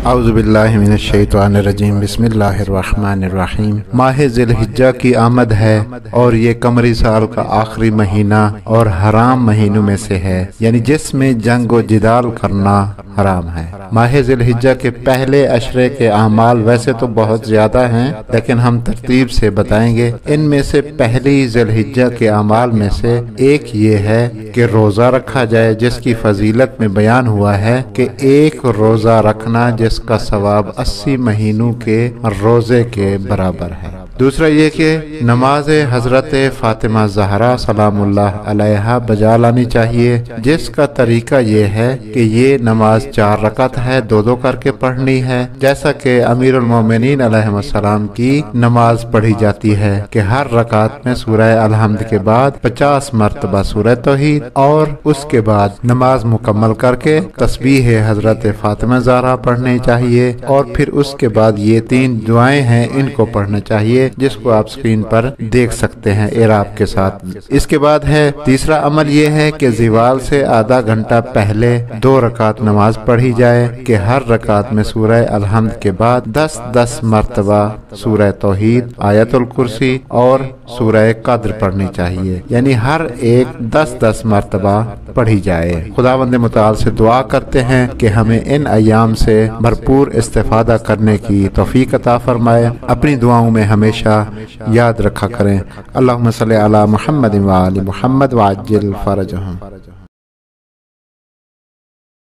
اعوذ باللہ من الشیطان الرجیم بسم اللہ الرحمن الرحیم۔ ماہ ذی الحجہ کی آمد ہے اور یہ قمری سال کا آخری مہینہ اور حرام مہینوں میں سے ہے، یعنی جس میں جنگ و جدال کرنا حرام ہے۔ ماہ ذی الحجہ کے پہلے عشرے کے اعمال ویسے تو بہت زیادہ ہیں، لیکن ہم ترتیب سے بتائیں گے۔ ان میں سے پہلی ذی الحجہ کے اعمال میں سے ایک یہ ہے کہ روزہ رکھا جائے، جس کی فضیلت میں بیان ہوا ہے کہ ایک روزہ رکھنا جس کا ثواب 80 مہینوں کے روزے کے برابر ہے۔ دوسرا یہ کہ نماز حضرت فاطمہ زہرا سلام اللہ علیہا بجا لانی چاہیے، جس کا طریقہ یہ ہے کہ یہ نماز 4 رکعت ہے، 2 کر کے پڑھنی ہے، جیسا کہ امیر المومنین علیہ السلام کی نماز پڑھی جاتی ہے کہ ہر رکعت میں سورہ الحمد کے بعد 50 مرتبہ سورہ توحید اور اس کے بعد نماز مکمل کر کے تسبیح حضرت فاطمہ زہرا پڑھنی چاہیے، اور پھر اس کے بعد یہ 3 دعائیں ہیں، ان کو پڑھنا چاہیے، جس کو آپ سکرین پر دیکھ سکتے ہیں اعراب کے ساتھ۔ اس کے بعد ہے تیسرا عمل یہ ہے کہ زوال سے آدھا گھنٹہ پہلے 2 رکعت نماز پڑھی جائے کہ ہر رکعت میں سورہ الحمد کے بعد 10 مرتبہ سورہ توحید، آیت الکرسی اور سورہ قدر پڑھنی چاہیے، یعنی ہر ایک 10 مرتبہ پڑھی جائے۔ خداوند متعال سے دعا کرتے ہیں کہ ہمیں ان ایام سے بھرپور استفادہ کرنے کی توفیق عطا فرمائے۔ اپنی دعاؤں میں ہمیشہ یاد رکھا کریں۔ اللہم صلی علی محمد و آل محمد وعجل فرجہم۔